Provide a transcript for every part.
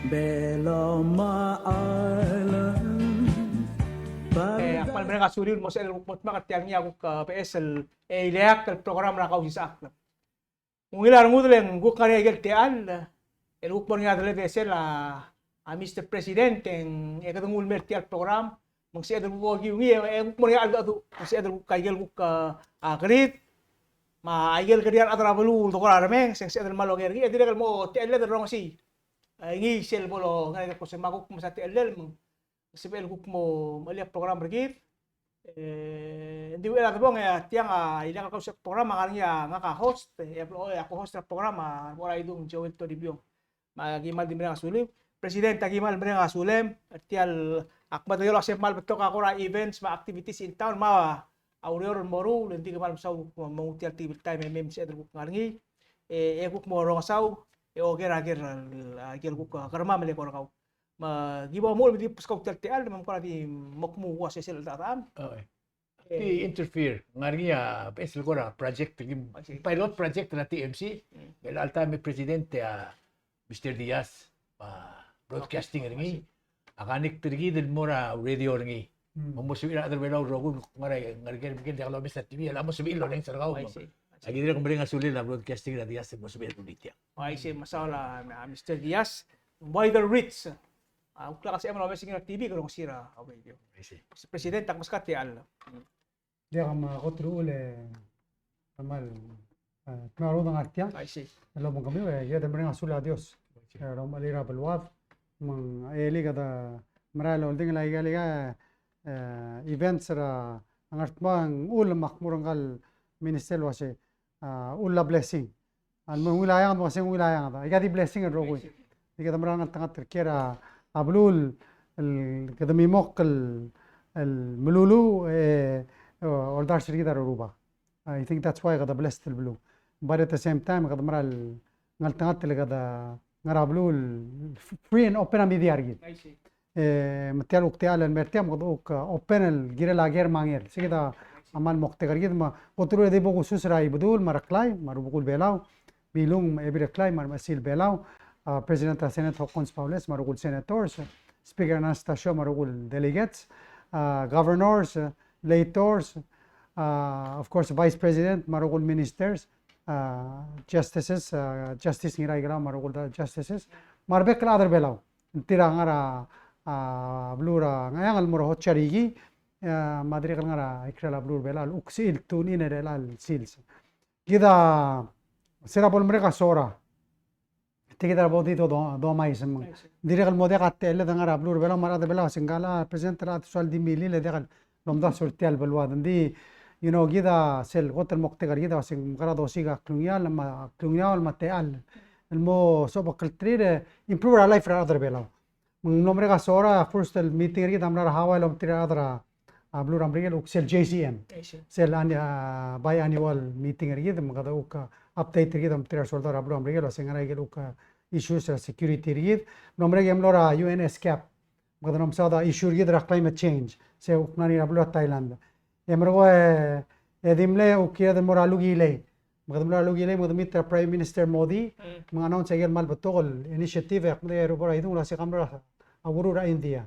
Beloma Island. Akmal mereka sulit mo sa ilmot makatiang niya kung PSL ilayak el programa na kausisak. Kung ilan mo din kung kanya igal tial el ukmon nga dale PSL Mr. President ang ekatong ulmer tial program mang si adul ko giung iya ukmon nga adu si adul kaigel ko kredit ma aigel kadian atra balu to ko rameng si adul maloger gi edi mo tial le rong si ngi sel bolo nga ko sa maguk mo sa tial mo si bel mo mali program regit hindi wala ka bang tiang ilang ka sa programa nga nga ka-host ako host sa programa wala idong Joel Toribio magimal din nga sulim president gimal din nga sulim at tial akmat yo sa mal beto ka kora events ma activities in town ma auror moru hindi ka mal sa mo tial activity time mem sa edro ngarngi guk mo rong saw oger ager agel guk karma mali ko ka ma giba mo di puskaw tial mam ko di mokmu wa sa sel tatam Okay. Ti interfere ngari PSL ko na project pilot project na TMC el alta mi presidente Mr. Diaz broadcasting ringi akanik tirgi del mora radio ringi mamusuwi na other way rogo ngari ngari kalau Mr. TV alam mo sabihin lo nang sargaw lagi dira kumbali nga sulil na broadcasting na Diaz mo sabihin tulitya ay si masala Mr. Diaz wider reach ukla kasi mo sa TV ko sira okay si president tak maskat al dia kama kotru ule kamal tmaro ng atya ay si lo mo kami ya de mrenga sula dios rom alira balwat mang eli kada maralo ding la iga events ra ang artmang ul makmurangal minister wase ulla blessing al mo wilayang mo sing wilayang da iga di blessing ro ko iga da marang tangat terkera ablul kada mimok al mululu Oldar Shirida Ruba. I think that's why I got blessed the blue. But at the same time, I got maral ngaltangat talaga ngarablu free and open media argit. ay si Matial uktial al mertiam uk open al gira lager mangel. Sige da amal mokte gargit ma kotru de bogo susra ibdul maraklay marubukul belaw bilung ebireklay marmasil belaw President of Senate Hokons Paules marugul senators Speaker Anastasio marugul delegates governors lators, of course, vice president, marugul ministers, justices, justice ngira igala marugul justices, marbek other belaw. Tira ngara blura ngayang al muro hotcharigi, madri ngara ikrala blur belal uksil tunin relal sils. Gida sira bol mereka sora. Tigidar bodi to do mais sem. Dire mode katte le ngara blur belaw marada belaw singala present rat swal di mili le degal لمضى سورتي البلواد دي كده سل قط المقتقر كده بس مقرض وسيقة كلونيال لما كلونيال لما تيال المو سوبر كالتريد improve our life for other بلاو من نمرة صورة first الميتينج كده أمرا هواي لهم تري other بلور أمريكا لو سل JCM ay si سل أني باي annual meeting كده مقدر وك update كده متري صورة بلور أمريكا لو سينغرا كده وك issues security كده نمرة يملورا UN escape مقدر نمسادا issue كده climate change se uknani ablo Thailand emro edimle ukia de moralugile magdamla lugile magdamitra Prime Minister Modi mga announce agel mal batol initiative akle robora idung la se kamra awurura India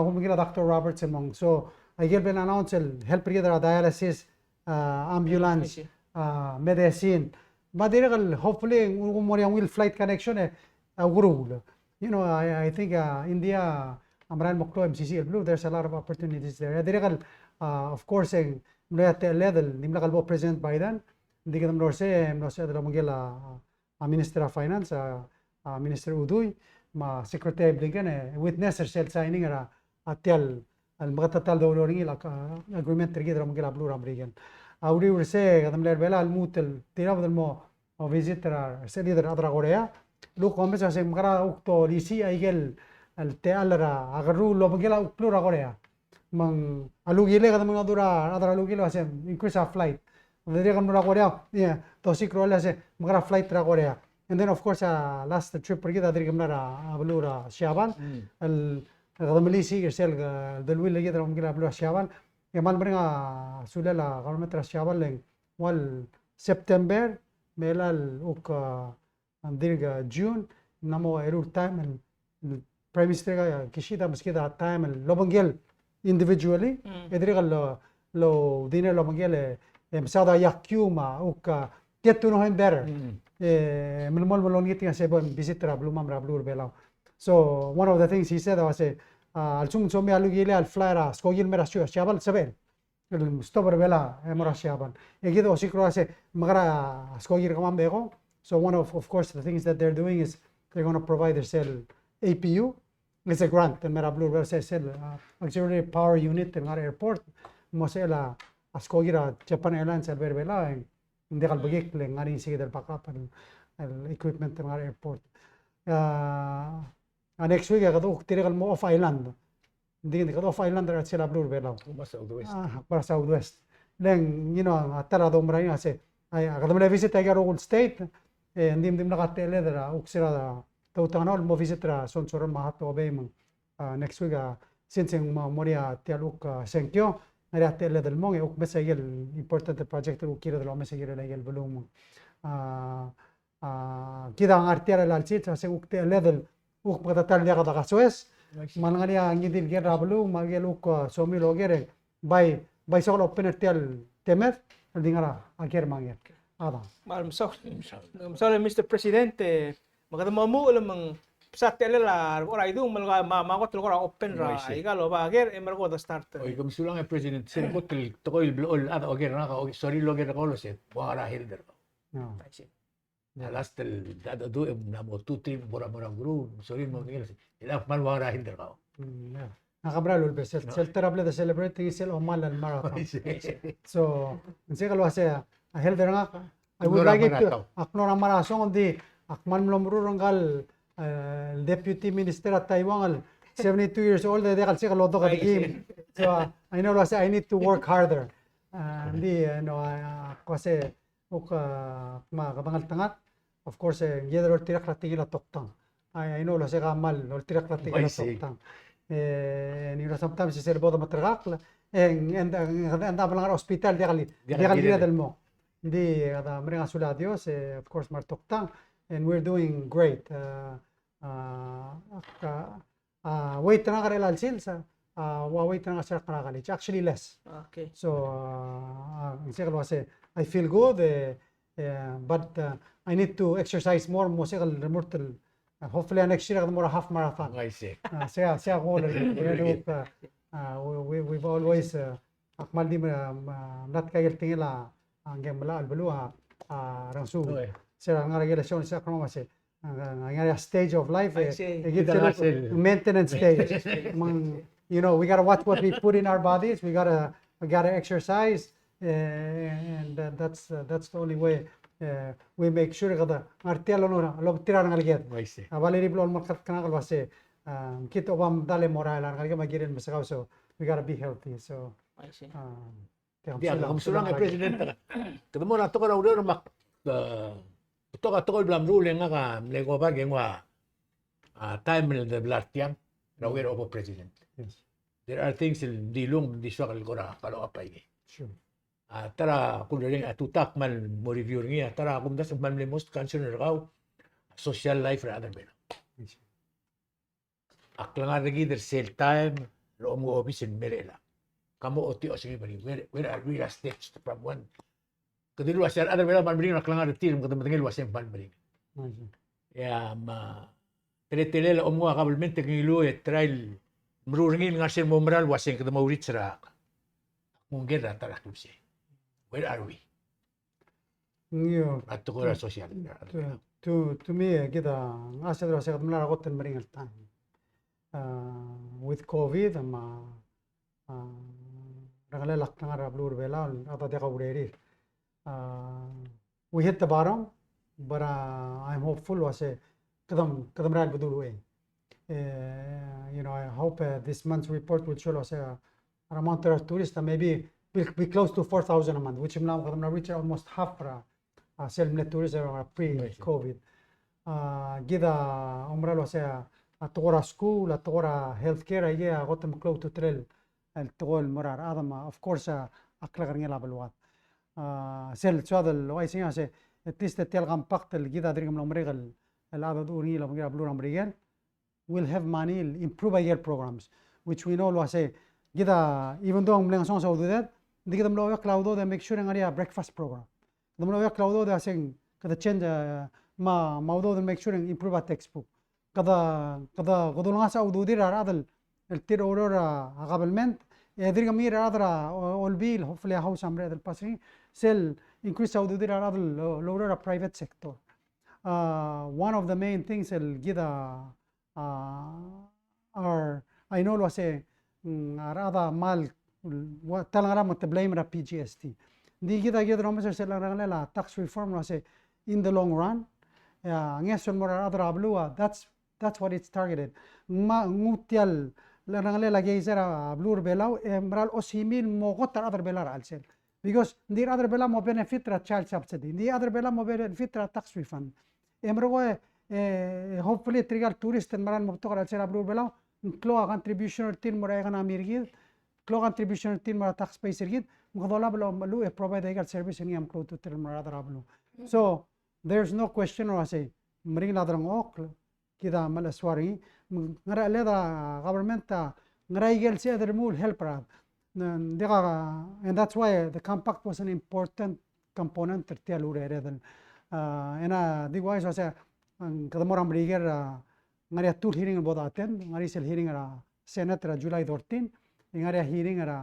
kumigila Dr. Robertson mong so agel ben announce help riga dialysis ambulance medicine madiragal hopefully umori will flight connection awuru I think India Amran Mokto MCC Blue, there's a lot of opportunities there. Of course, level nimla kalbo President Biden, hindi ka namlo se dala mongela Minister of Finance, Minister Uduy, ma Secretary Blinken witness sel signing ra atyal al magatatal do ring agreement tergi dala mongela Blue Ramrigan. Audi urse kadam ler bela al mutel tira badal mo visit ra se leader adra Korea. Lu komesa se magara ukto lisi aigel al tealra agarru lo bagela plura Korea mang alugile kada mga dura adara alugile ase increase a flight dire kan mura Korea yeah to sikrola ase magara flight ra Korea and then of course last trip pergi dire kamera blura Shaban al kada milisi sel dalwil lagi dara magela blura Shaban yaman bringa sulala government ra Shaban leng wal September melal uk dirga June namo erur time prime minister ga kishida muskida time lobangel individually edrigal lo dine lobangel مساعدة يحكيوما وكا تيتونو هم better من المول ملون يتيا سيبون بيزيترا بلو مامرا بلور بيلاو so one of the things he said was السوم سومي على جيلي الفلايرا سكوجيل مراسيو شابال سبين المستبر بلا مراسيابان يجيد وسيكرو اسه مغرا سكوجيل كمان بيجو so one of course the things that they're doing is they're going to provide their cell APU it's a grant and mera blue versus cell auxiliary power unit in our airport mosela اسكوجيرا جابان ايرلاينز البيربيلا ندير البقيق لغاري نسيد الباك اب الايكويبمنت مع الايربورت next week غادو كتير المو اوف ايلاند دي غادو اوف ايلاند راتسيلا بلور بيلا para south west لين اترا دومراي اسي غادو ملا فيزيت ايغا رول ستيت نديم نغات ليدرا اوكسيرا توتانول مو فيزيترا سون سورن ماهاتو بيم next week سينسين موريا تيالوك سنكيو نريت اللي الموني وك بس هي الامبورتنت بروجكت وكيرا دلو مس هي اللي البلوم كده ارتيرا الالتيت هسه وقت الليفل وك بغدا تال ليغا دا سويس مانغانيا نيدي الجير بلو ما يلوك سومي لوغير باي سول اوبن تيل تمر الدينغرا اكير مانغير هذا مسال مستر بريزيدنت magada mamu lamang sa telela ora idung malga magot ora open ra igalo ba ager emergo da start oy kom sulang e president sen hotel tokoil blol ada oger na ka sorry loger ko lo set wara hilder na last el da do na mo tu trip bora bora guru sorry mo ngel ila mal wara hilder ka نقبرالو البس سلتر قبل ذا celebrating سيل أمال الماراثون so نسيق الواسع هل درنا I would like it to أكنور الماراثون دي أكمل ملمرو رنقال الديبيوتي مينستر تايوان 72 years old ده قال سيق لودو قديم so I know الواسع I need to work harder دي قاسي وك ما قبل تنات of course يدرو تيرك رتيجي لتوقتان I know الواسع عمل تيرك رتيجي لتوقتان ni sometimes se bodo matraqla en da blangar hospital de del mo di ada mrenga sula dios of course martoktan and we're doing great wait nagar el alsilsa wait nagar ser qaragali actually less okay so nsiglo say I feel good but I need to exercise more musical mortal hopefully next year more half marathon I see سيا غول we've always أكمل دي منات كايل تيلا عن لا البلوها رنسو سير عن رجال شون ساكرو ما سي عن stage of life maintenance stage you know we gotta watch what we put in our bodies we gotta exercise and that's the only way we make sure كذا مرتيالو نورا لو بتيران غالجيت أبالي بلو المركز كنا قال بس كيت أبام دالي مورال غالجيت ما جيرين مسكاو so we gotta be healthy so dia kom sulang e president kada mo na to ra uro mak to ka to blam rule nga ka lego ba gengwa time the blatiam ra wer opo president there are things in dilung di swakal ko ra kalo apay sure tara kung rin atutak man mo review niya tara kung das man le most concerned raw social life ra other bela aklangar lagi der sale time lo mo office in merela kamo oti o sige bali where are we steps from one kadilu asar other bela man bring aklangar team kada matengil wasem man bring ya ma teletele o mo akabalmente ngilo e trial mrurngin nga sir mo moral wasem kada maurit ra kung gera tara kipse. Where are we? At the social. To me كده عشان لو سيقدم لنا رغبة المريض الثاني with COVID أما رجلا لقنا ربلور بلا هذا دقة وريري we hit the bottom but I'm hopeful واسه كدم رأي بدول وين you know I hope this month's report will show us amount of tourists maybe will be close to 4,000 a month, which now we're going to reach almost half self-net tourism pre-COVID. Gida umralo sa atora school, atora healthcare, yeah, got them close to trail and togol morar. Adam, of course, akla karnya labalwat. Sel suad el waising ase at least the telgam pakt el gida drigam lomregal العدد أوري لما جرا بلور أمريكان will have money improve year programs which we know lo say kita even though mleng song so do that di kita mlo cloud do make sure ngari breakfast program kita mlo cloud do sing kada change ma do make sure improve a textbook kada godol ngasa udu dir adal el tir aurora agabalment edir gamir adra all bill hopefully house amre del passing sell increase udu dir adal lower private sector one of the main things el gida are I know lo say arada mal talangara mat blame ra PGST di kita romos se la tax reform lo say in the long run ngeson mora adra blua that's what it's targeted ma ngutial la rangale la geisera blur belau emral osimil mogot other belar alsel because the other bela mo benefit ra child subsidy the other bela mo benefit ra tax refund emro hopefully trigger tourist and maran mo to alsel blur belau klo contribution tin mora gana mirgid klo contribution tin mora tax pay sergid ngodola belo lu provide egal service ni am klo to tel mora darablu so there's no question or say mring ladrang ok kida mal aswari ngara leda government ngara igel se other mul help ra and that's why the compact was an important component tertial ureden ena digwais was kada moram riger ngari tour hearing boda attend ngari sel hearing ra senate ra July 13 ngari hearing ra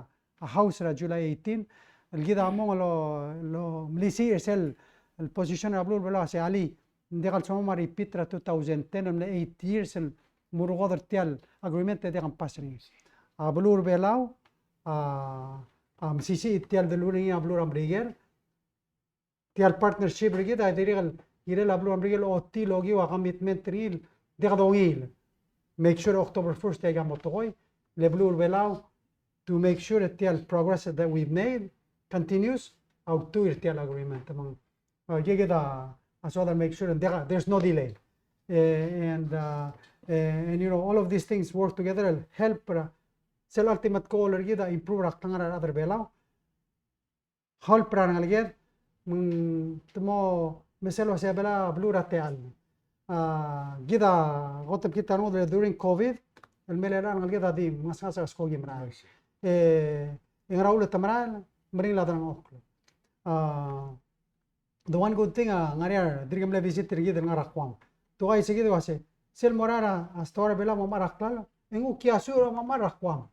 house ra July 18 الجيدا عمو لو مليسي اسل البوزيشن ابلور بلا سي علي ديغال سوما ريبيت را 2010 من 8 years المرغودر تيال اجريمنت دي كان باسري ابلور بلاو مسيسي تيال دلوري ابلور امبريجر تيال بارتنرشيب ريجيدا ديغال يرل ابلور امبريجر او تي لوغي وا كوميتمنت ريل ديغدوغيل make sure October 1st they got motoy leblour belau to make sure that the progress that we've made continues out to the agreement among as well make sure that there's no delay and you know all of these things work together and help sel ultimate goal gida improve raktangara other belau help rangal ged tmo meselo se bela blura teal gida gotab kita no during covid المليان نلقى ذا دي مسافة سكوجي مراه إن راول التمرال مرين لا درنا أكله the one good thing ngariar dirigam le visit dirigi dengan rakwam to ay sige wase sel morara store bela mama raklal engu kia sura mama rakwam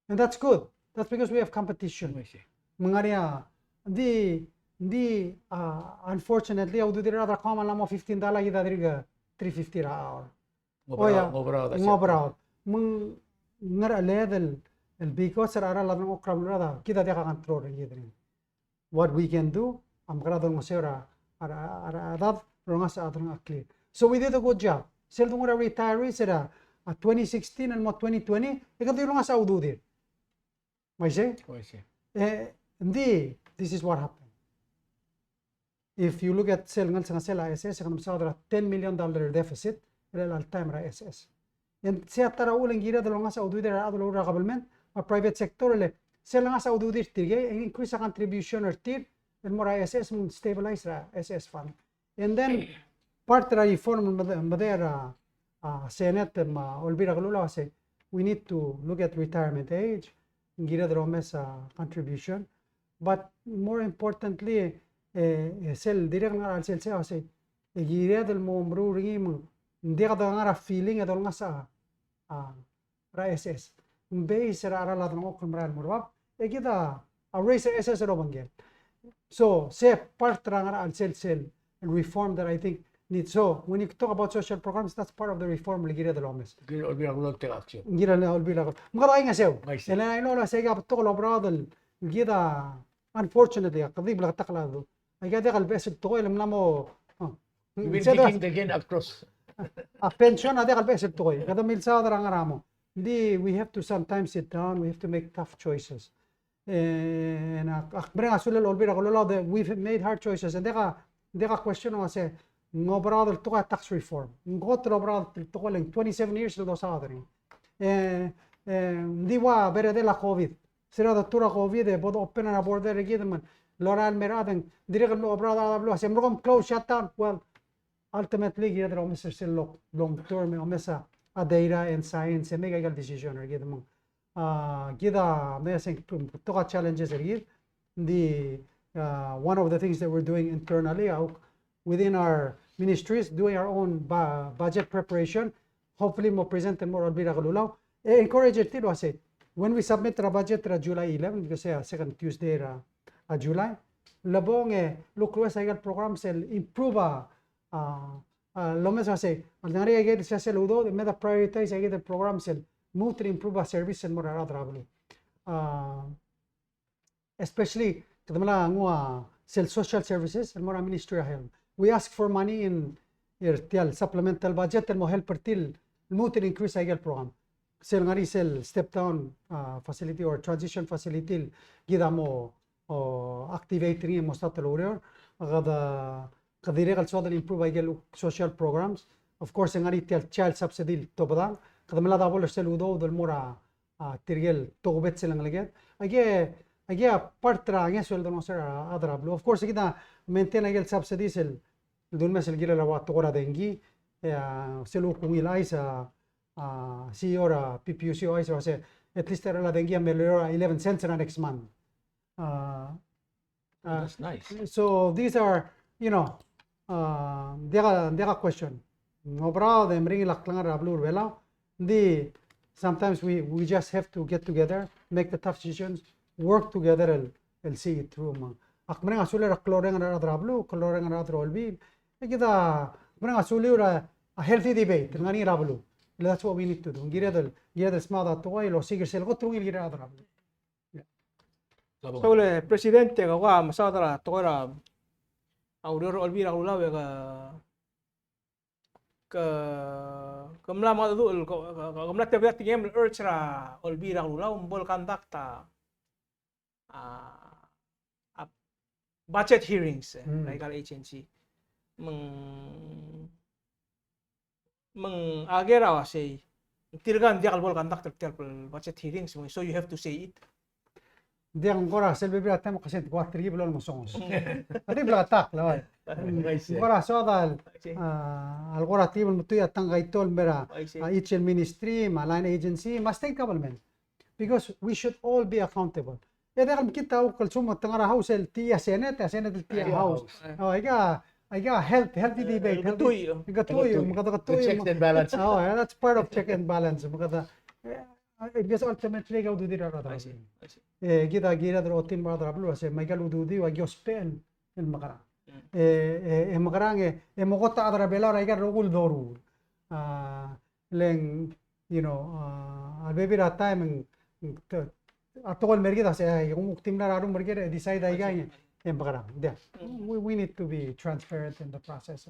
and that's good that's because we have competition mengaria di unfortunately audu dirira rakwam lamo $15 ida diriga $350 hour ngobrao mung ngara level el because ara la no kram rada kita dia kan control ngidrin what we can do am grado ngosera ara dad rongas adrong clear so we did a good job sel ngora retirees era 2016 and 2020 ikati rongas audu dir maise this is what happened if you look at sel ngal sel ISS kan sadra $10 million deficit al time ra SS en se atara ulen gira de longa saudu de ra do ra government a private sector le se longa saudu dir tirge increase contribution or tir el mora SS mun stabilize ra SS fund and then part ra reform madera senate ma olbira glula say we need to look at retirement age gira de romesa contribution but more importantly sel direct na al sel say gira del momru rim hindi ka ngara feeling adol nga sa ra SS base ra ara ladong ok kumral murwap kita a race SS ro banggel so se part ra ngara al sel reform that I think needs so when you talk about social programs that's part of the reform ligire de lomes olbira gulo te action gira la olbira mga ay nga sew ela ino la sega to lo bradel gida unfortunately qadib la taqlado ay gada qalbes to el mnamo again across a pension ade kalbe set toy kada milsa darang aramo di we have to sometimes sit down we have to make tough choices and akbre asul el olbira kololo de we've made hard choices and deka question was no brother to tax reform ngotro brother to in 27 years do sadri di wa bere de la covid sera doctora covid e bod open na border gidman loral meraden direct lo brother lo semrom close shut down well ultimately gida ro Mr. Sil long term o mesa a data and science e mega gal decision er gida mo gida messing to challenges er gid the one of the things that we're doing internally within our ministries, doing our own budget preparation. Hopefully, more present and more albira kalulaw. Encourage it too. Say when we submit our budget July 11, because second Tuesday July, labong look sa program sel improve lomes say alnari agad sa sel udo meda prioritize agad the program sel move to improve service and more travel. Especially kadamala ngwa sel social services and more ministry help. We ask for money in supplemental budget and mo help till move to increase agad program. Sel ngari sel step down facility or transition facility gida mo activate rin mo sa talurior agada kadire kal soda improve agad social programs. Of course ngari tel child subsidy to badang kadamala da bol sel udo dol mura tirgel togobet sel ngalaget age partra nge sweldo no ser adrablo. Of course kita maintain agad subsidy sel dun mesel gila la wat tora dengi selu kungilai sa CEO ra PPUC o isa say at least la dengi melhor 11 cents next month. That's nice. So these are, you know, dega question. Ngobra de mring laklangar ablur vela. Sometimes we just have to get together, make the tough decisions, work together and see it through. Akmring asule ra kloreng ra drablu, kloreng ra drolbi. Kita mring asule ra a healthy debate ngani rablu. That's what we need to do. Gira smada toy lo sigir sel gotrung gira drablu. So le presidente ka wa masadara tora auror olbira ulawe kamla ma dul kamla tabiat tingem urchra olbira ulaw bol kandakta budget hearings like our agency meng agera wa say tirgan dia bol kandakta budget hearings so you have to say it. Dia ngora sel bibra tamo kaset 4 blo mo songos. Adi bla tak la. Ngora soda al gora tibul mutuya tanga itol mera each ministry maline agency must take government because we should all be accountable. Ya dalam kita ukal sumo tangara house el tia senate tia house. Oh iga healthy debate. Gatuy Checks and balance. Oh, that's part of check and balance. Because ultimately go do dira rada. Gida dro tin mara blu se maigal ududi wa gospen el magara. Magarange mogota adra bela ra rogul doru. Leng you know albebira time atol mergida se yung timna rarum mergida decide aiga magara. We need to be transparent in the process.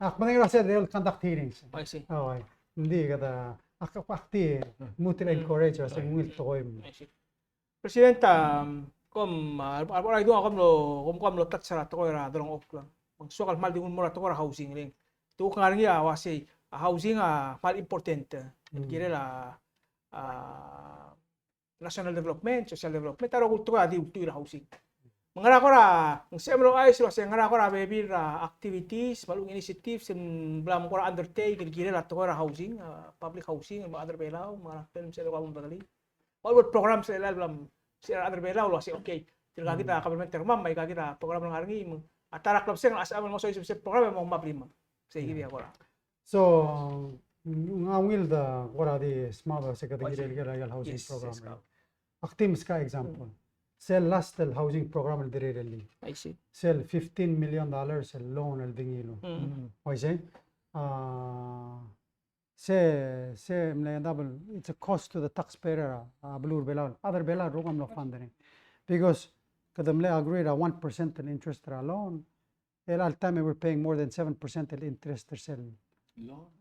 Mangira se they'll conduct hearings. I see. Oh, hindi kada akapakti mutil encourage us ang will toy. Presidenta ay doon ako lo tatsara to ra dorong ok lang. Magsukal mal di mo ra to ra housing ring. Tu ngar ngia wasi housing mal important. Gire la national development, social development taro kultura di utu housing. Mangara ko ra ng semro ay so ngara ko ra baby ra activities malung initiatives blam ko ra undertake gire la to ra housing public housing mga other belaw mga film sa ko badali all programs sa blam sa other belaw lo si okay tira kita government termam may kita program ng arngi atara club sing as mo so sa program mo maplima sa gire ko ra So ngawil da gora di small sa kategorya legal housing program. Actim ska example. Sell last housing program al direlli. I see. Sell $15 million sell loan al dingilo. Oise? Se mle double it's a cost to the taxpayer blur belal other belal rugam lo funding. Because kadamle agreed 1% in interest loan. Al time we're paying more than 7% in interest sell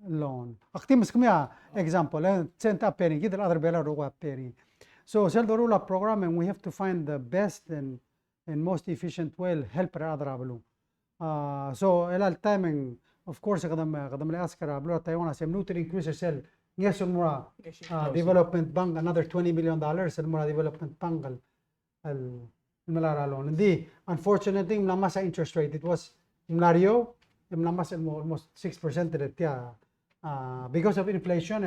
loan. Actim ska example senta paying gid other belal ruga paying. So sel dorula program and we have to find the best and most efficient way help other ablu. So el timing of course kadam le askara ablu Taiwan sem nutre increase sel ngeson mura development bank another $20 million sel mura development bank al malara loan. Di unfortunately mlama sa interest rate it was mlario mlamas almost 6% tia because of inflation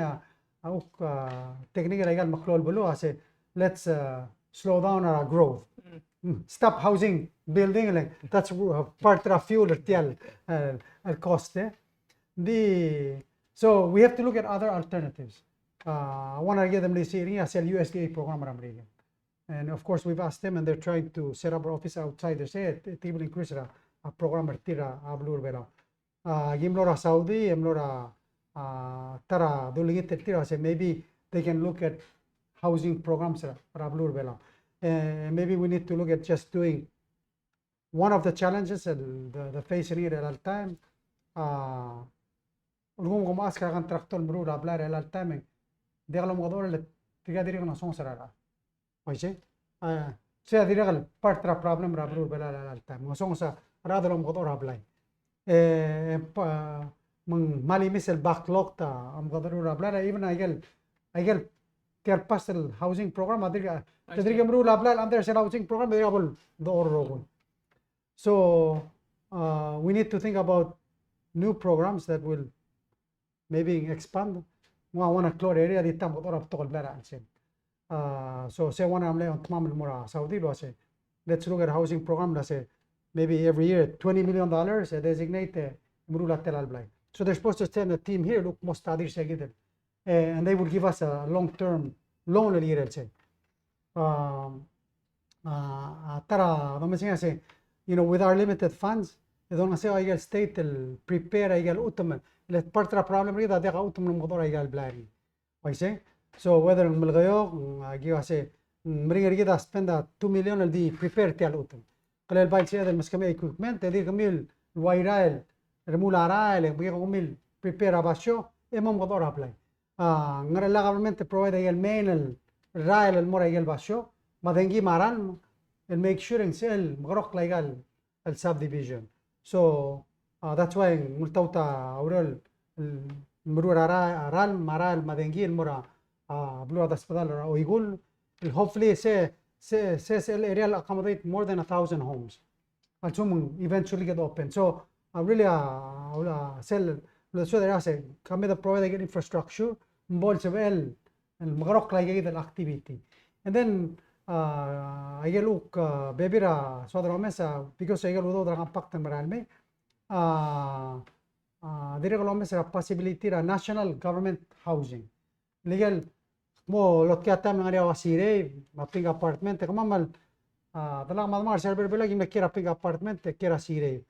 auk technical legal maklol bulu ase let's slow down our growth. Stop housing building like that's part of fuel tia cost. So we have to look at other alternatives. One I get them this year as a USDA program ramrigan. And of course we've asked them and they're trying to set up our office outside. They say it will increase a program tira ablur bela. Gimlora Saudi, Emlora Tara Dulingit tira say maybe they can look at housing programs ablur bela. Maybe we need to look at just doing one of the challenges the facing it at all time. Ulgum ask kan tractor bro ablar at all time. Dia kalau mau le tiga diri kan langsung serara. Oke, saya tidak kalau part tra problem rabru bela al time. Ngosong sa rada lo motor ablay. Mali misal backlog ta am motor rabla even I tiar pastel housing program adriga mru rabla under sel housing program they able the or. So we need to think about new programs that will maybe expand. One clear area di tam motor ab tokol bela alsen. So say one amle on tamam mura Saudi lo say let's look at housing program la say maybe every year $20 million designate muru lateral blay. So they're supposed to send a team here look mustadir say and they will give us a long-term loan year say. Tara don't say with our limited funds they don't say I state prepare I ultimate let part of problem rida de ultimate motor I blay. Why say so whether ملغيو give us a مريغ كده spend 2 million الدي prepare تاع الأوتم قليل باي شيء هذا المسكمة equipment تدي كميل الوايرايل رمول عرايل بيجي كميل prepare أباشو إمام قدر أبلاي غير لا government provide هي المين الرايل المورا هي الباشو ما دنجي ماران make sure إنسان مغرق ليجال subdivision so that's why ملتوتا أورال المرور رال مارال ما دنجي المورا بلو hospital or يقول hopefully say area will accommodate more than 1,000 homes. Also eventually get open. So really sell so there say come the provide infrastructure مبول سبل المغرق لاقي the activity. And then I look bebira sodra mesa because I go do impact meralme dire mesa possibility national government housing legal mo lot kaya tam ng area wasire maping apartment kung mamal talang malmar server bela ging kira ping apartment kira sire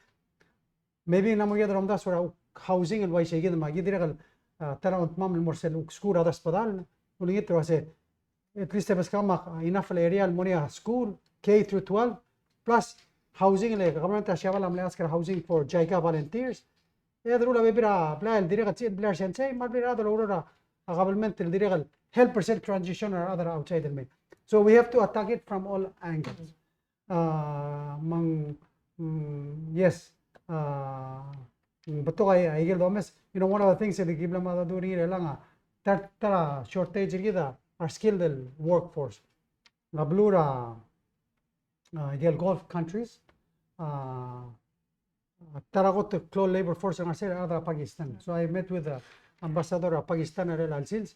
maybe na mo yadrom das for housing and why say gid magi dire talang mam morsel school ada hospital ulingit wase at least bas kama enough area monia school K through 12 plus housing like government asyaval amle asker housing for JICA volunteers yadrula bebira plan dire gatsin blar sensei mabira da lorora government dire help percent transition or other outside the main. So we have to attack it from all angles. Yes. But I get almost one of the things that the Gibla Mada do here lang tara shortage gida are skilled workforce. Nablura Gulf countries tara got to close labor force and other Pakistan. So I met with the ambassador of Pakistan Al-Sils.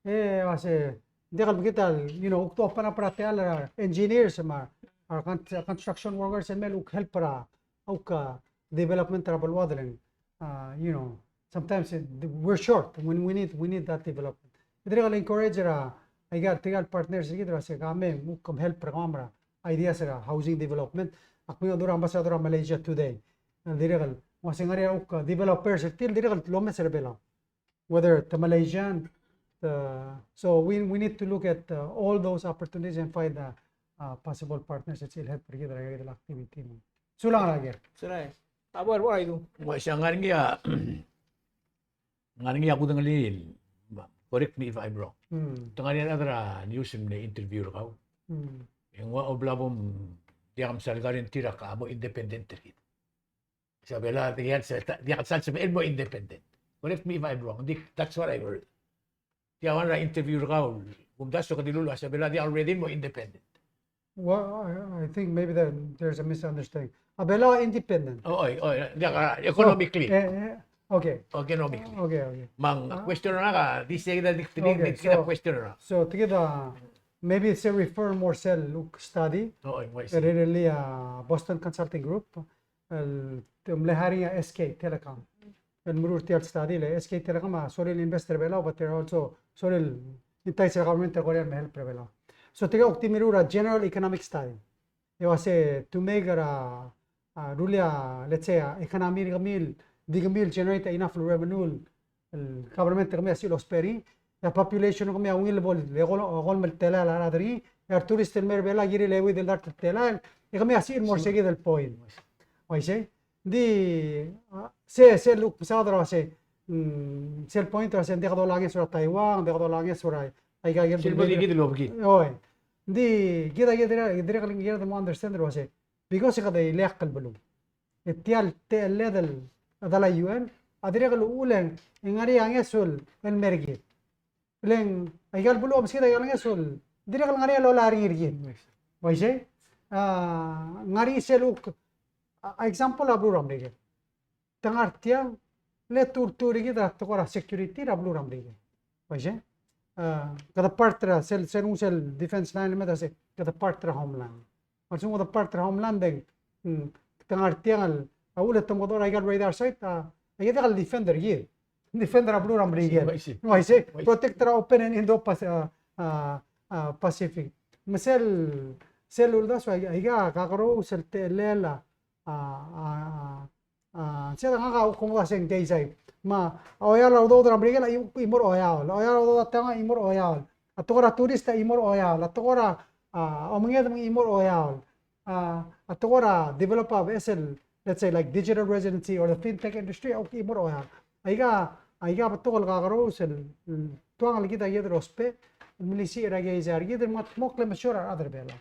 Kasi degal kita ukto pa na para engineers our construction workers and mel help para development trouble wadling sometimes we're short when we need that development degal encourage I got tigal partners gidra se kami mukom help para kamera ideas housing development akmi odor ambassador of Malaysia today degal wasingari developers till degal lomes rebela whether the Malaysian so we need to look at all those opportunities and find possible partners that will help together the activity. Sulang lagi. Sulay. Abar what I do. Siya ngaringi ako dangalil. Correct me if I'm wrong. Tangali adra news na interview raw. Yung wa oblabom diam salgarin tira ka mo independent rin. Sabela diyan sa mo independent. Correct me if I'm wrong. That's what I heard. Di awan na interview raw. Kung daso ka dilula, sabi na di already mo independent. Well, I think maybe there's a misunderstanding. Abela independent. Economically. Okay. Economically. Okay. Mang question na ka, di siya Okay, kita so- question na. So together, maybe it's a refer more cell look study. Really, Boston Consulting Group. Mlehari SK Telecom. And Murur Tial study le SK Telecom solil investor bela, but they're also solil intay sa government Korean help bela. So tiga uktimirura general economic study. It was to make rulia, let's say, economy gamil, digamil generate enough revenue, government kami asil osperi, ya population kami awil bol, legol mal tela la radri, ya tourist mer bela giri lewi del dat tela, kami asil more segi del point. Why say? Di se look sadra se el point se dekado lagi sura Taiwan, dekado lagi sura ay gagir. Silbo di gid lobgi. Oy. Di kita dire kaling gira mo understand ro se because kada ilaq kalbulu. Etial te level adala UN adire kal ulen ingari angesul el mergi. Leng ay kalbulu am sida yang angesul dire kal ngari lo lari irgi. Why say? Ngari seluk example ablu ramrige. Tangar tiang le tur kita tokora security ablu ramrige. Why say? Kada partra sel defense line meta se kada partra homeland. Maksud kada partra homeland deng tangar tiang awulat tunggu ay gal radar site ay kal defender ye. Defender ablu ramrige. Why say? Protector open and Indo Pacific. Sel ulda so ay ga kakaro sel telela siya nga kung kasing day say ma oyal do dra brigel imor oyal do tanga imor oyal atokora turista imor oyal atokora omnged imor oyal atokora develop a vessel, let's say like digital residency or the fintech industry imor oyal aiga patokol kakaro sel tuang kita yedro spe milisi rage izar yedro mat mokle mashura other bela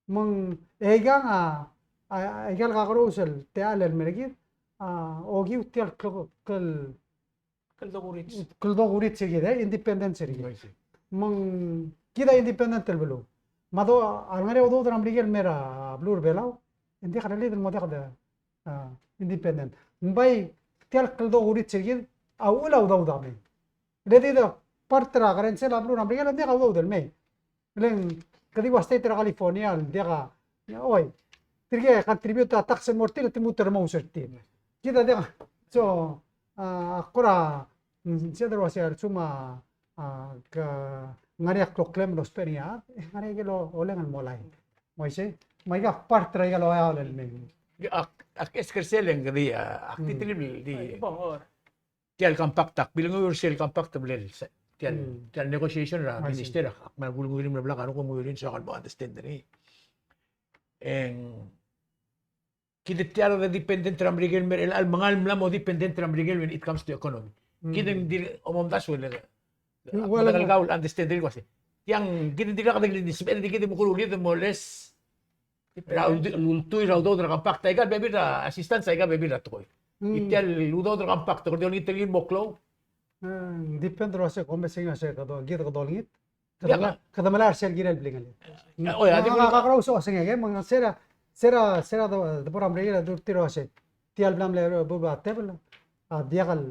mang aiga aigal kakaro sel teal el mergid ogi utial kaldo gurit sige independent sige mang kita independent telbelo mado alngare odo dram brigel mera blur belao indi kharali del moda kada independent mbai tial kaldo gurit sige awula uda me ledi da partra garense la blur brigel indi awdo del me len kadi waste tra California dia oi tirge contribute a tax mortil timuter mo serti kita dia so akora siadro asia cuma ka ngariak proklem los peria ngari gelo olen al molay moise maiga partra gelo ayal el men Ak eskerselen gadi aktitril di tial compactak bilang ursel compacta blel tial negotiation ra minister ak magulungulim na blaka ko mo yun sa kan mo understand ni kita de dependent ram rigel mer el mangal mla mo dependent ram rigel when it comes to economy kita di omom das wala gaul understand rin kasi yang kita di ka dagli dispen di kita mo kulit mo less lultoy raw do dra compact ay bebi ra assistance ay bebi ra toy itel ludo dra compact ko di itel mo klo depend ro se come se ngase kado gir ko dolngit kada mala sel girel blingal oy adi ko kakro so sengege mga sera de por hambre la dur tiro ase tial blam le buba tebla diagal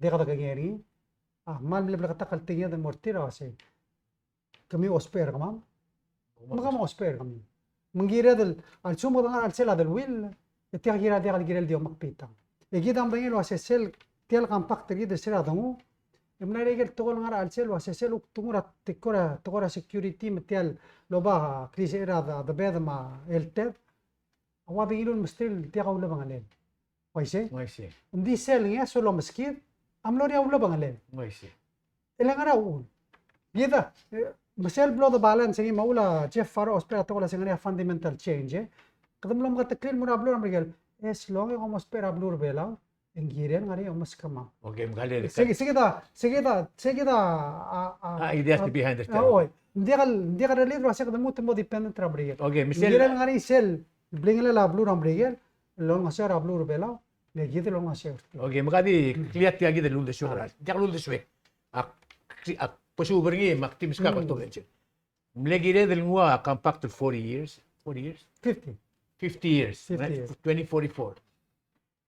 da geri mal le bla takal tinya de mortiro ase kami osper kamam magam osper kami mengira del al sumo da al sela del will tial gira diagal girel dio makpita e gidam bangelo ase sel tial compact gi de sera dangu emna regel togol ngar al sel ase sel tungura tikora security metial loba krise era da bedma el teb awad ilun mestil tiaga ulo bangalen waise ndi sel ngia solo meskit amloria ulo bangalen waise elangara un yeda mesel blow the balance ngi maula Jeff Faro ospera tola sengania fundamental change kadam lam gata clean mura blur amrigal es long e como espera blur bela engiren ngari omas kama okay mgale segeda ideas behind the oy ndigal lidro ase kadam mutembo dependent amrigal okay misel ngari sel blingale la blur amrigal long asera blur bela le gide long aser okay magadi kliat ya gide lulde shura jak lulde shwe ak posu beringi mak tim ska ko to venture mlegire del ngua compact 40 years 40 years? 50. 50 years. 50 right? years. 2044.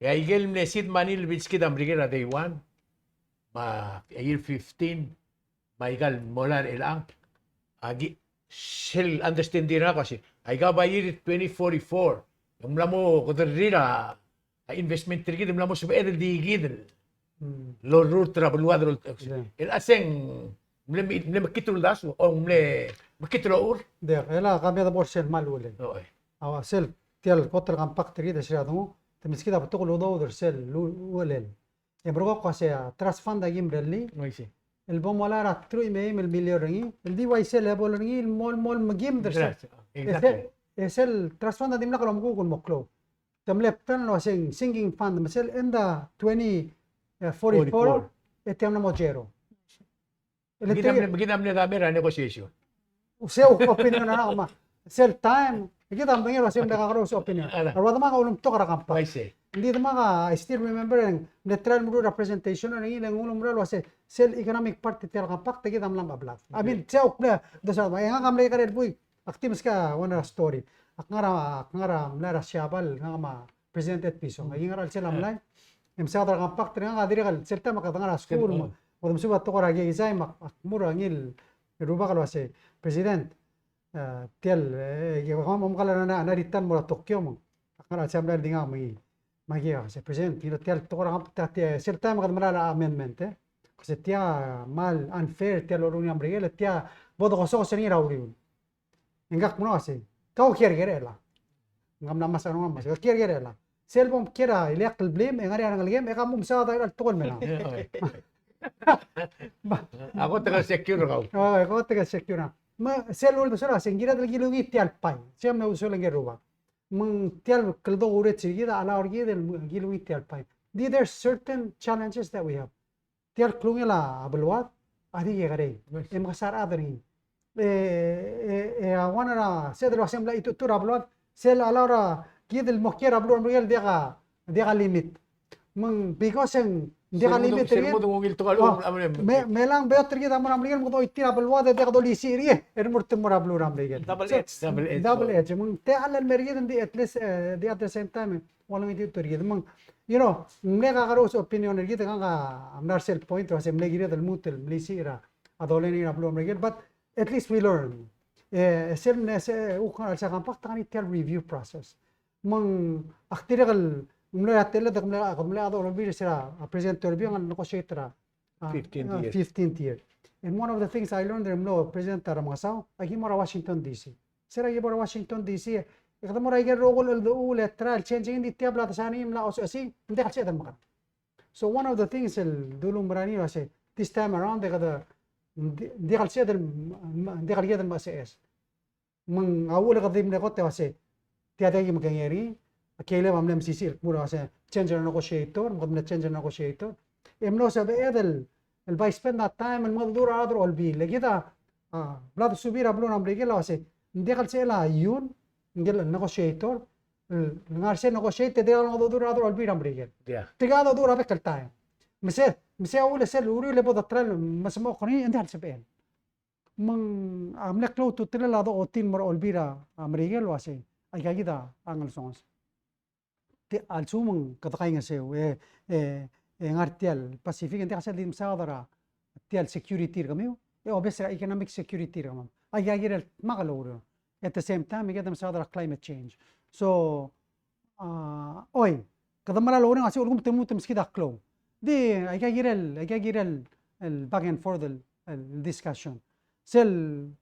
Kaya igel mne Sid Manil Bitski Dambrigera Day 1. Year 15. Maigal Molar Elang. Agi. Shell understand din ako kasi. Aiga ba year 2044. Yung mo kudrira. Investment trigid. Yung mo subedel digid. Lord Root Trabaluad. Yeah. El aseng. Mle makitul daso. O mle makitul ur. There, ela kami da borsel malule. Okay. Awa sel tial kotter kampak trigida sirado. Temiskida betukul udo der sel ulel. Ebrogo kasi trust fund agim relli. Okay. El bom wala ra tru ime el milyon ringi. El DY sel level ringi el mol magim der sel. Exactly. Sel trust fund adim na kalom ko kun moklo. Temlep tan lo sing singing fund mesel enda 2044 etiam na mojero. Ginam na dami ra negotiation. Seu opinion na ako ma. Sel time. Kita ang tingin kasi nakakaroon sa opinion. Ala. Arwada mga ulum to karakampa. I say. Hindi ito mga, I still remember yung neutral mo representation na ilang ulum relo kasi sel economic party tel kampak tagi tam lang ablat. I mean, seu na do sa mga nga kamlay ka rin buy. Actives ka one story. Akngara mlara syabal nga ma presented piso. Nging aral sila mlay. Imsa tra kampak nga diri kal serta makatangara school mo. Wadam subat to koragi isay makmura ngil ruba kalo kasi president tiel yung kala na naritan mula Tokyo mo akara assembly di nga magi kasi president tilo tiel to korang tati serta makad malala amendment kasi tia mal unfair tiel orun yang brigel tia bodo koso seni rauri ingak mo kasi kau kier la ngam namas ano mas kier la selbom kira ilek blame ngari ang game kamu bisa tayo tukol mena Ako taga secure raw. okay ko taga secure na sel ul besar asing gira del gilugi tial pai siam na usul ngi ruba mung tial keldo uret sigida ala orgi del gilugi tial pai there are certain challenges that we have tial klungi la abluat adi ye gare em kasar adri awana ra sedro assembly itu tur abluat sel ala ra gidel mokir abluat miguel dia limit mung because dia limit Sir mo dungil to kalo melang beot tergi tamar amrigen mo to itira belwa de ko li siri murtum morablu ramrigen Double edge. double edge mung te alal mergen di at least the at the same time walang itu tergi mung you know mega karos opinion ergi te nga amnar self point was emle gire del mutel li sira adole ni rablu amrigen but at least we learn sel ne se ukhan sa kampak tani tel review process mung aktiral mula atela da mula ado review sira present review ang negotiator 15th year. And one of the things I learned there, President Taramasaw, ay mora Washington DC. Sira mora Washington DC. Ikata mora iger rogol el ul trial changing di tiabla ta sani imla oso asi hindi kasi adam makan. So one of the things el dulum brani was this time around they got di kasi adam mas mang awul ka dim ne kote was tiada gi magangeri akele mamle MCC mura was change negotiator magna change negotiator emno sabe edel el va a spend that time en modo duro adro olbi le kita blado subir a blon ambrige la se ndekal se la yun ngel negotiator ngar se negotiate de modo duro adro olbi ambrige Yeah. tigado duro be kal time mse awle se uri le boda tral masmo khoni ndal se ben mang amle klo tu tele la do otin mor olbira ambrige lo ase ay kagida angal sons te al sumang katakai nga se ngartial Pacific hindi kasi dim sa tial security kami obviously economic security kami ay gagirel makaloro at the same time we get them sa climate change so oy kada malaloro kasi ulgum tumutum skida klo di ay gagirel el back and forth el discussion sel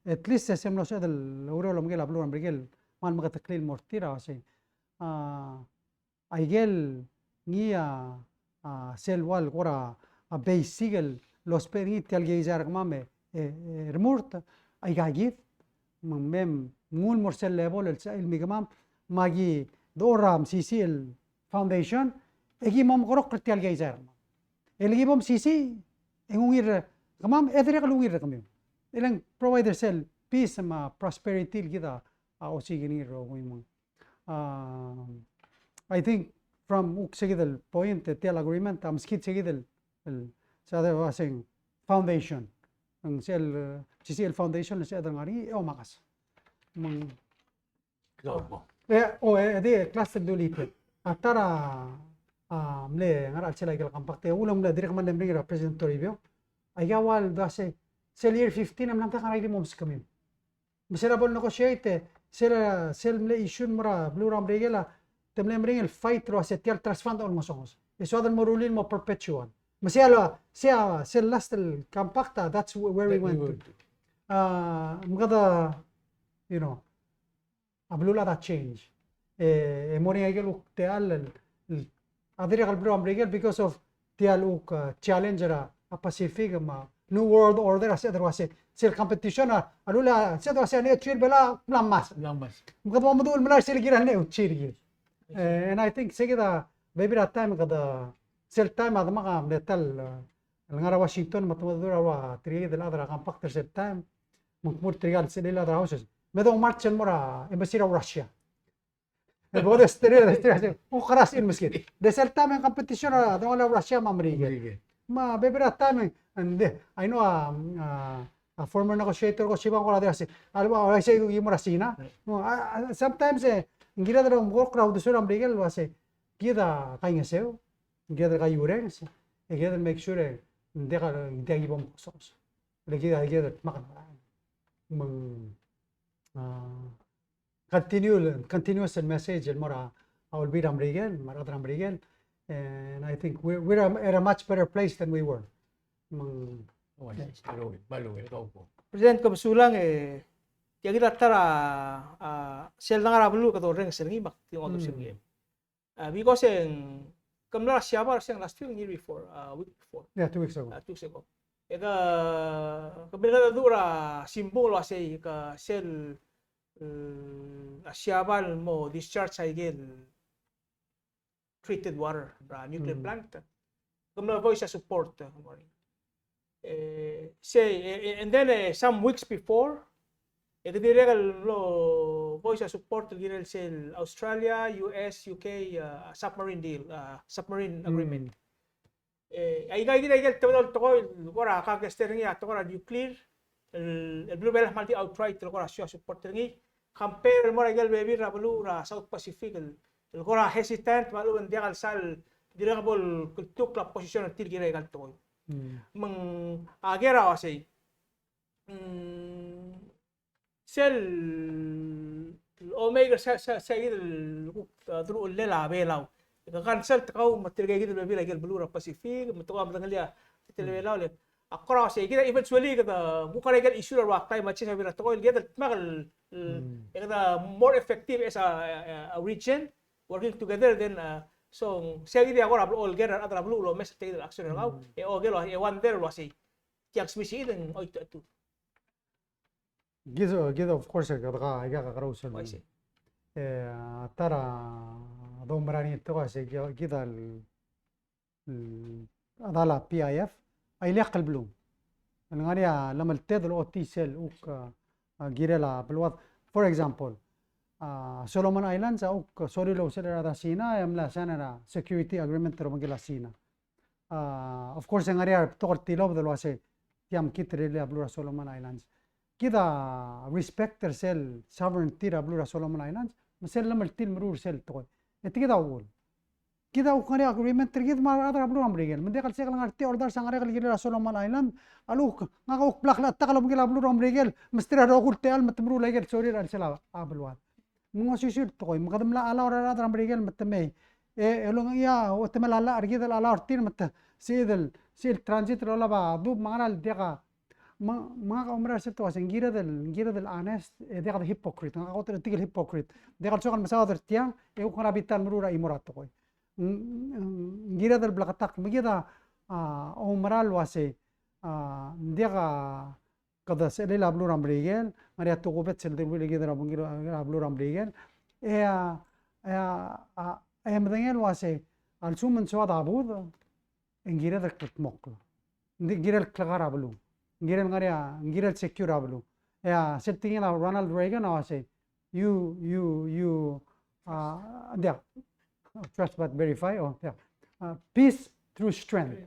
at least semno sa del uro lo miguel hablo miguel mal magataklil mortira kasi ay gel ngia sel wal gora a basigal los periti al geizar mame remurt ay gagit mem ngul morsel level el migamam magi doram CCL foundation egi mom gorok kriti al geizar el gibom CC engungir kamam edre kalungir kami ilang provider sel peace ma prosperity kita osigini ro mo I think from the point the agreement skid the foundation ang CCL foundation sa ngari o makas دي كلاس دوليت ترى ملي ngara alcela igal kampakte ulam la direk man demri president toribio ayawal dase sel year 15 am namta kanai moms kamim mesela bol negotiate sel mle issue mara bluram regela temle mringel fight ro setial transfund almosongos eso adal morulin mo perpetual mesela sel last el kampakta that's where we went to mgada you know ablula that change mori igel teal adiri kalbro amrigel because of tial challenger a Pacific ma new world order as other was sel competition alula se do se ne chir bela lamas mgada madul mala sel giran ne uchir and I think segida maybe that time kada sel time adama ga metal ngara Washington matmadura wa tri del adra compactor sel time mukmur trigal sel ila adra houses medo march mora embassy of Russia البعد استري وخلاص المسكين ده سلتا من كومبيتيشن ده ولا رشيا ما امريكا ما بيبرا تايم and I know a former negotiator ko siba ko la dasi alba ay say yung rasina sometimes ngira da mo crowd so amrigel wase kida kay ngeseo kida kay urens kida make sure de ka de ibom sos le kida makan mang continuous message المرة أو البير أمريكان مرات أمريكان and I think we're at a much better place than we were. President kabsulang kita tara sel nang arabulu kato reng sengi mak tiong auto sengi. Because kamla siapa seng last year before week before. Yeah, 2 weeks ago. 2 weeks ago. Eka kabila dura simbolo asay ka sel siapa mo discharge again treated water nuclear plant. Kamla voice support say and then some weeks before lo voice support sel Australia, US, UK submarine deal submarine agreement. Ay gay tawal to ora ka stering ya to ora nuclear el blue bell malti outright to ora support ngi compare mo regal baby rabulu ra South Pacific el ora hesitant malu en dial sal dirabol tuk la position til gire gal to mang agera wasay sel omega sa il dru lela belaw cancel takaw matirgay gid baby regal blue ra Pacific matuwa matangalia tilbelaw le akra say gid eventually kada buka regal issue ra time match sa bira to gid magal more effective as a region working together then so say gid agora all get other blue lo mes take action raw o gelo one there lo say tiak smisi den oito tu gizo of course kada iga karaw so tara dombrani to say gida adala PIF ay liq البلوم ngania لما التد الاوتي سيل اوك غيرلا بالوضع for example Solomon Islands اوك سوري لو سيرا سينا يملا سنرا security agreement ترمغلا سينا of course ngania تقرتيلو بدلواسي tiam kitrele ablura Solomon Islands كده respect سيل sovereignty ablura Solomon Islands مسل لما التيل مرور سيل تقول انت كده اول كده وكان agreement تريد ما اقدر ابلو امريكان من ديك السيكل غارتي اوردر سانغري غير سولومون ايلاند الوك نغوك بلاك لا تقلب غير ابلو امريكان مستر هذا قلت تال متمرو لا غير سوري رسلا ابلوان مو سيشير توي مقدم لا على اورا امريكان متمي ايه لو يا وتمل على ارجيد على ارتين مت سيل ترانزيت ولا با دوب مغرال ديغا ما عمره سبت واسن غير الانست ديغا هيبوكريت نغوت تيجي هيبوكريت ديغا شغل مساودر تيان ايو كنا بيتال مرورا ايمورات توي gira del blakatak magida omral wase ndiga kada sele lablu rambrigel maria to gobet sel del wile gida lablu rambrigel mdengel wase al sumen swad abud ngira del kutmoklo ngira el klagarablu ngira ngaria ngira el secure ablu setting Ronald Reagan wase you there trust but verify peace through strength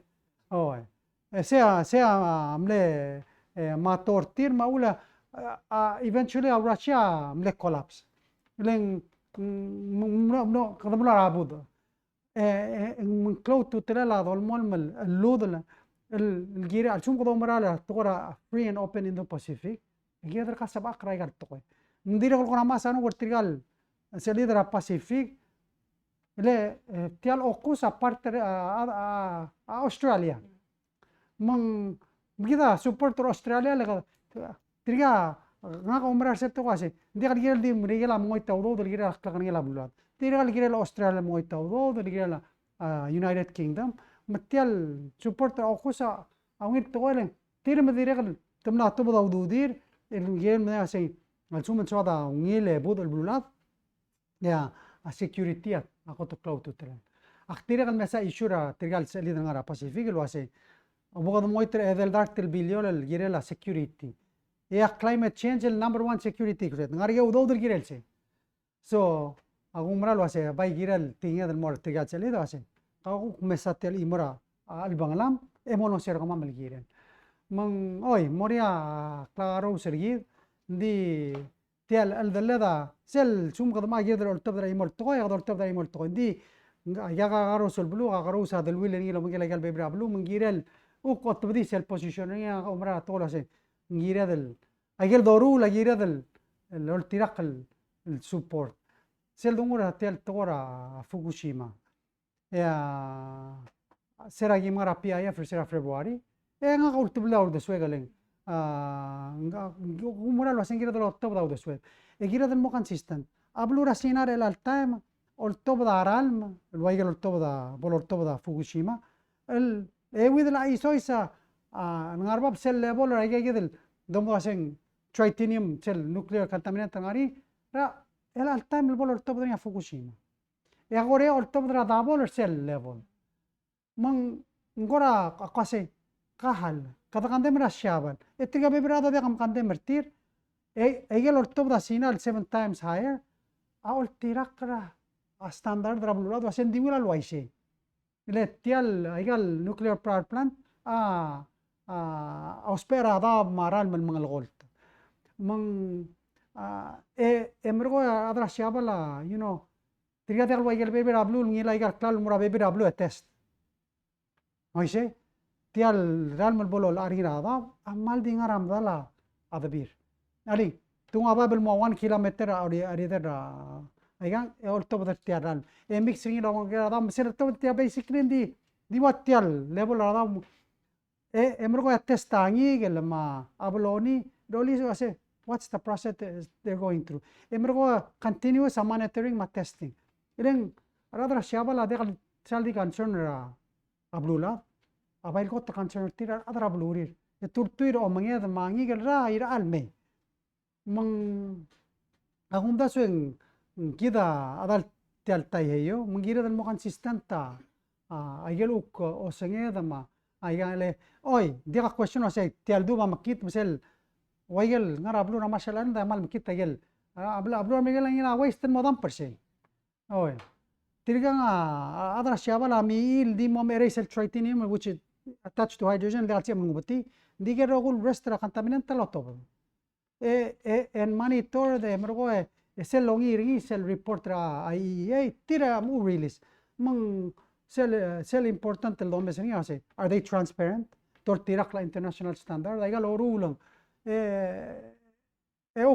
sea amle ma tortir ma ula eventually Russia amle collapse Ileng no kada mula rabud. من كلود تتلا دول مال اللود الجيرة الشوم قدو مرالة تقرا free and open in the Pacific الجيرة دركا سبعة قراي قال تقوي ندير كل قرا ما سانو ورتريال سليدرا Pacific le tial okus aparte Australia mang kita support Australia le triga nga umrar septo kasi hindi ka gila di mrigela moy tawdo del gila kan gila bulat tira ka gila Australia moy tawdo del gila United Kingdom matial support okus awit to le tira madire ka tumna to bada ududir el gel me asay al sumen soda ngile bud el bulat ya security ako to cloud to tren aktira kan mesa isura trigal sali ngara Pacific lo asay abogado moy tre del dark el billion el gila security ya climate change el number one security threat ngari udo del girel se so agumra lo ase bay girel tinga del mor tiga chale do ase ako mesatel imora al banglam emono ser kama mel girel mang oy moria claro sergi di tial al dalada sel sum qad ma gider al tabra imol toy qadar tabra imol toy di ya garo sol blu garo sa del wil ni lo mengela gal bebra blu mengirel o qot bdi sel position ya umra tola se gira del aquel doru la gira del el tirak el support sel dungura tel tora Fukushima ya sera gimara pia ya sera February nga ultibla ur de suegaleng nga umura lo sengira del octobre de sueg e gira del mo consistent ablu rasinar el time octobre aralm el waigel octobre Fukushima el with la isoisa ngarbab sel level ra gel domo asen tritinium sel nuclear contaminant ngari ra el altam el bol octobre ya Fukushima e agora octobre da bol sel level mang ngora akase kahal kada kande mera shabal etiga bebrada de kam kande mertir egel octobre sinal 7 times higher aul tirakra a standard rabulado asen dimula loise le tial egel nuclear power plant ospera da maral من الغولت من امرغو ادرا شابلا you know تريا دغل وايل بيبي رابلو نيلا يغال كلال مرا بيبي رابلو تيست ماشي تيال رال مالبولو الاريرا دا امال دي غرام دالا ادبير علي تو ابا بالمو 1 كيلومتر اوري در ايغان اولتو بدر تيال اميكس ري لو غرا مسير تو تيا بيسكلين دي واتيال ليفل دا emergo testangi gelma abloni doli ase what's the process they're going through emergo continuous monitoring ma testing ilen radra shabala de saldi concern ra ablula abail got concern tira adra ablurir e turtuir o manged mangi gel ra ira alme mang agunda suen kida adal tel tai heyo mangira del mo consistenta agel uk o sengeda ma ayale oy diga question o say tial duba makit misel wayel ngara ablu na mashalan da mal makit tagel ablu miguel ngina waste modam perse oy tirga adra shabala mil di mom erase tritinium which is attached to hydrogen da alsi mungbuti diga rogul restra contaminant lotob en monitor de mergo sel longi ringi sel report ra IEA tira mu release mang sel important el dombe seni ase are they transparent tortirak la international standard daiga lo rulang o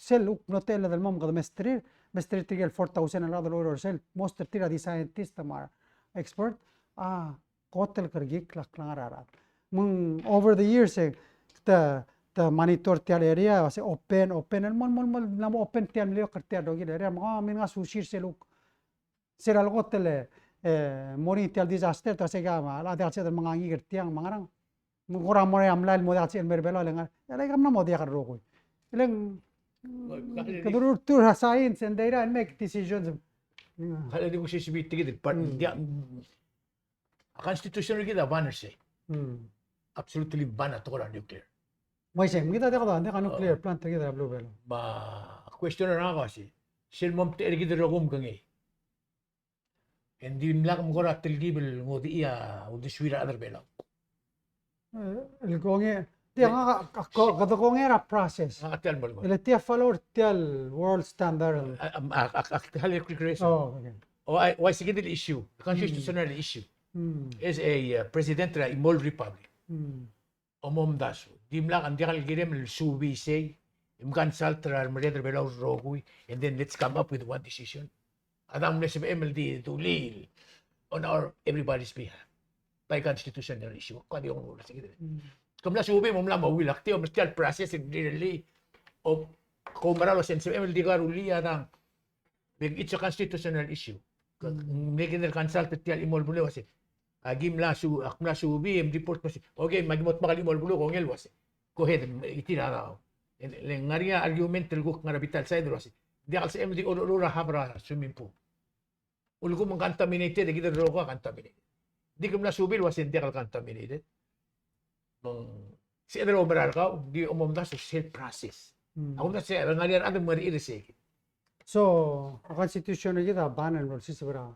sel notel del mom qad mestrir tigel 4000 al dollar sel most tira di scientist mar expert kotel kargik la klara mung over the years the monitor tial area ase open el mon na open tial leo kartia dogil area ma min ga sushir seluk sel al gotel mori tial disaster to se gama la de alse del mangangi gertiang mangarang mungora mori amlal mo alse el merbelo lengar ele gamna mo dia karro ko eleng kadurur tur science and data and make decisions Kala di ko siya sibiti gid part dia constitution gid banner say absolutely ban at all nuclear mai sem kita de kada de nuclear plant gid blue belo ba question na ako si sil mom te gid rogum kangi hindi nila kung tilgibil ngodi iya udiswira other belo el gonge Tiya nga kadakongera process. Atial mo. Ele tiya follow tiya world standard. Hali restoration. Oh, okay. Why sige din issue, constitutional issue is a president na imol republic. Omom daso. Dimlang ang dikal girem subi say, imkansal tra meriadra belau rogui, and then let's come up with one decision. Adam na si MLD to lead on our everybody's behalf by constitutional issue. Kadi yung mula sige din. Kung na subi mo mula mawilak tiyo, mestial process really o kung maralo sen si MLD karuli ng it's a constitutional issue. Making the consultant tiyal imol bulo kasi agim la su akna subi im report mo si okay magimot makal imol bulo kung el wasi go ahead itinaraw leng ngaria argument telguk nga bital side wasi di kal sa MD ulura habra swimming pool ulgo mong contaminated gid ro ko contaminated di kum la subi wasi di kal contaminated mong si edro berar ka di umom da sa self process ako na siya ngaria ano mari irisik. So, a constitution kita banan rol sisi bara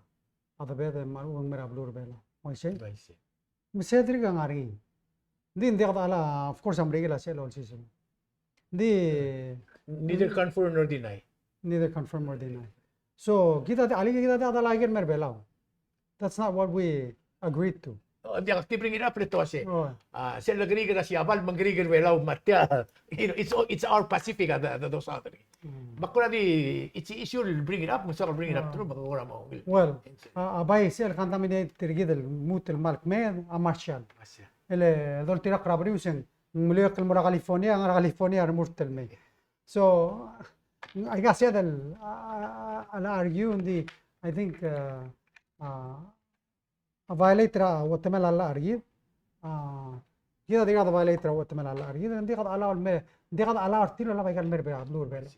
ada beda maruang mera blur bela. Moise? Misedri ka ngari. Din dia kata ala of course am regula sel all sisi. Di Neither confirm nor deny. neither confirm or deny. So, kita ali kita ada lagi mer bela. That's not what we agreed to. Di akti bring it up nito kasi. Oh. Sila agree na siya abal mangrigir welaw matya. You know, it's our Pacific those other. Bakura di it's issue bring it up, musa bring it up through bakura mo. Well, abay sel contaminated tirgid el mut el malk me a marshal. Ele dol tira krabriusen mulek el mura California ngar California murtel me. So I guess yeah I'll argue in the I think a violator Guatemala alla argue. Kita diga da violator Guatemala alla argue. Hindi ka allow me hindi ka allow tilo la kaigan mer be blur bela.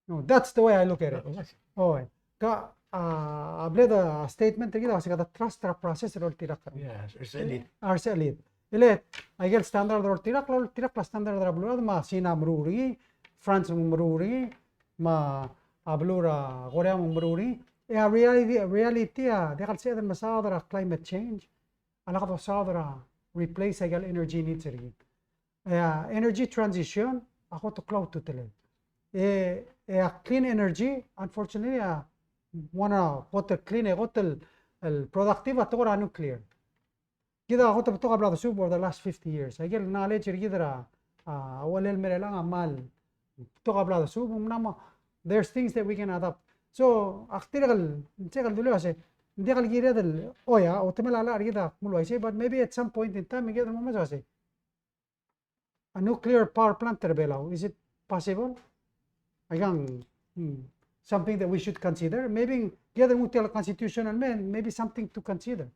No, that's the way I look at it. Oh, ka able the statement kita kasi kada trust tra process rol tirak. Yes, it's Arselit. Ile I get standard rol tirak la standard ra blur ma Sina mruri, France mruri, ma ablura Korea mruri. Yeah, reality they can say that masadra climate change. Ala ka masadra replace egal energy needs rin. Energy transition ako to cloud to tele. Clean energy unfortunately wana hotel clean hotel el productive atora nuclear. Kita ako to kabla the over the last 50 years. Egal knowledge gidra awal el merelang amal to kabla the sub nama there's things that we can adapt. So, aktiral, checkal dulu kasi, hindi kal gira del, oya, o temelala argida mulai say, but maybe at some point in time, kita mo masasi. A nuclear power plant terbelaw, is it possible? Agang, something that we should consider. Maybe kita mo tell constitutional man, maybe something to consider.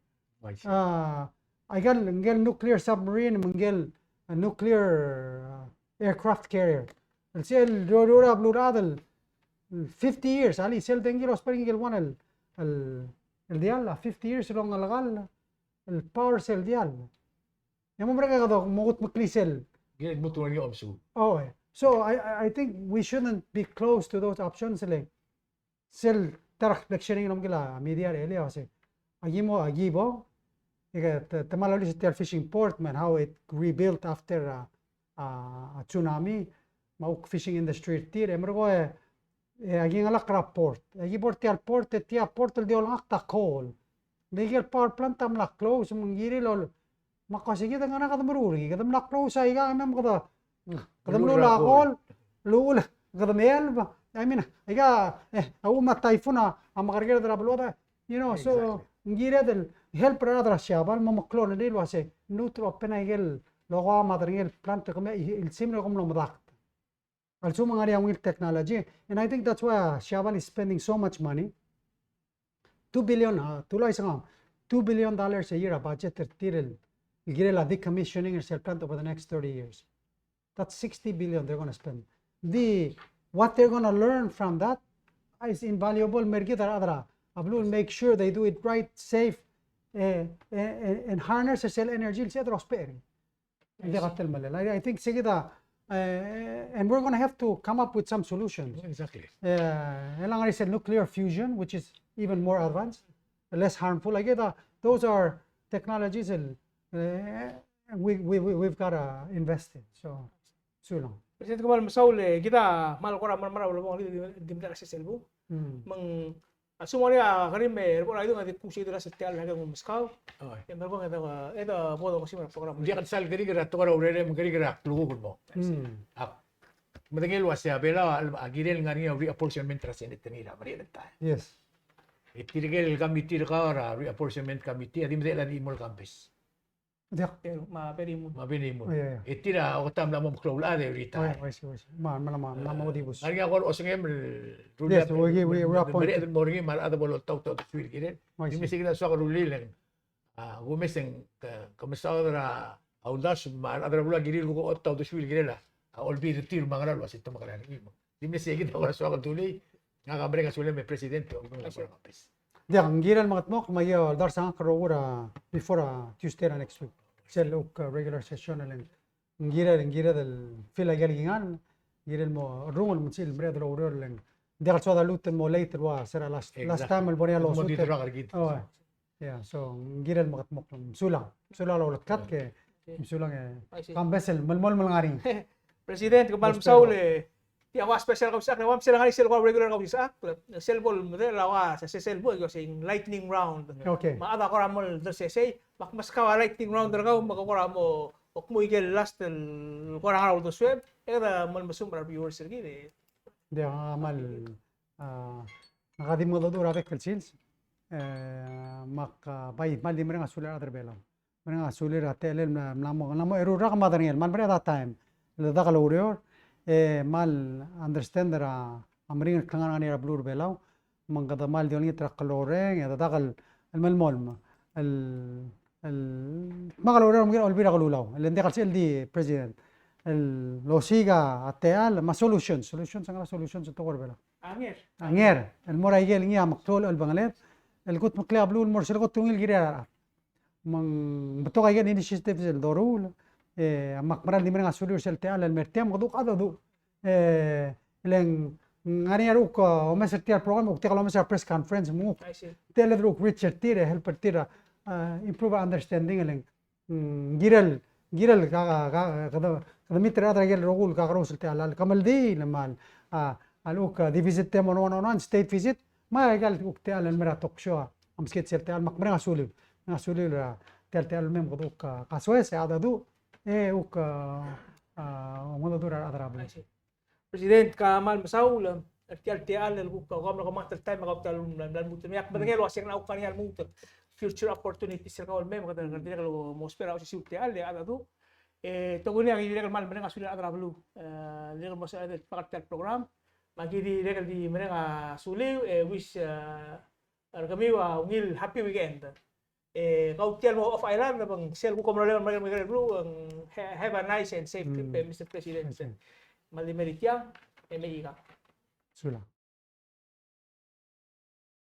Agang nuclear submarine, manggel a nuclear aircraft carrier. El ciel rora bluradel. 50 years ali sel dengil ospering el one el dial 50 years long alagal el power cell dial yamo mereka kado mugut muklisel Get mutual yung obsu. oh so I think we shouldn't be close to those options like sel tarak lecturing nom gila media ele ase agibo ika tamalali sa fishing port man how it rebuilt after a tsunami mau fishing industry tire mergo aging alak port. Agi port tia portal di olang akta coal. Legal power plant am la close mangiri lol. Makasigi ta ngana kada maruri. Kada la close ay ga mem kada. Kada mula coal. Lul kada mel ba. I mean, iga au ma typhoon am makarger dra bloda. You know, so ngiri del help ra dra shabal mo maklon del wase. Nutro penagel logo madringel plant come il simno come lo madak. Also mangyari technology, and I think that's why Shaban is spending so much money. $2 billion, $2 billion a year a budget tiril girela decommissioning and cell plant over the next 30 years. That's 60 billion they're going to spend. What they're going to learn from that is invaluable. Mergita adra ablu make sure they do it right, safe, and harness cell energy. I think sigida. And we're going to have to come up with some solutions. Exactly. I said nuclear fusion, which is even more advanced, less harmful. I get those are technologies, and we've got to invest in. So, sulang. Presidente Kamal Masaule, kita mal ko ramar mara wala mo dimda sa selbo. Mang asumani karim report ay nga pusi dira sa tial hagang Moscow. Oh. Yan ba ito bodo ko si program. Dia kan sal gari-gara to kara urere gari-gara lugo mo. Madangil was ya bela agirel ngari reapportionment ra senate nila mari ta. Yes. Itirigel committee ka ra reapportionment committee adi mdela di mol campus. Diyak. Pero maperi mo. Mabini mo. Oh, yeah. Itira o tam na mo klol ade rita. Wait. Malama dibus. Ari ako osengem Yes, we appoint. Mari ado morgi mal ado bolo tau swir giren. Oh, I see. Dimi sigla so ko lileng. Gumeseng komisar ra audas mal ado bolo giril ko tau swir girela. Olbi retir mangara lo asito makalan imo. Dimi sigla ko so ko tuli. Nga kabre nga sule me presidente o mga kapis. Diyak, ang giral mga tmok, may darsang karora before Tuesday na next week. Sel regular session na lang. Ang giral del fila galingan, giral mo rungol mo sil mre dalo uror lang. Diyak so da luten mo later wa sera last time al bonia lo Mo dito suter. ra kargit. Oh. Yeah, so ang giral mga tmok sulang. Sulang lo kat ke sulang kambesel malmol ngaring. Presidente Kamal Masaule, di ako special kausak na wam sila nga sila ko regular kausak. Selbol mo lawa sa selbol yung lightning round. Okay. Maada ko ramol der sesay, mas ka lightning round der ko makakora mo ok mo igel last el ko ra do sweb. Era mal masum para viewers sergi. Diyak amal nakadim mo do rabek kalsils. Mak bay mal di mga sulir other belaw. Mga sulir atelel na namo erura ka madarngel man bre that time. Da kalorior mal understand ra amring klangan ani blur belaw mangada mal di ongi tra kaloreng ya dagal almalmol el magaloreng mungkin olbira kalulaw el ndi kalsil di president el losiga ateal ma solutions ang solutions to belaw anger el moraigel ngia maktol el bangalet el gut makla blur mor sel gut tungil gira mang beto kaya initiatives el dorul makmaral di mga solutions el teal el mertiam gaduk adadu ilang ngani aruk o mesel tiar program o tikalo mesel press conference mo tele druk Richard tire helper tira improve understanding ilang giral kada mitra atra gel rogul ka karus te alal kamal di lamal aluk di visit te mon on state visit ma gal uk te alal mera tok show am sket sel te al makmra ngasuli ra te al mem gaduk ka soes adadu uk mo dura adrabla. President Kamal Masaule, tial el buka ko na master time makaptal lan mutan yak badangel waseng na ukan yal mutan future opportunities sa kawal mem kada kada kalau mo spera si tial ya ada tu to guni ang ilegal mal menang asulan adrablu legal mo sa pakat program magidi legal di menang asuli wish kami wa ungil happy weekend kau tial mo off island bang sel ko komro legal mga blue have a nice and safe trip Mr. President. Malimerit yang, Meiga. Sulang.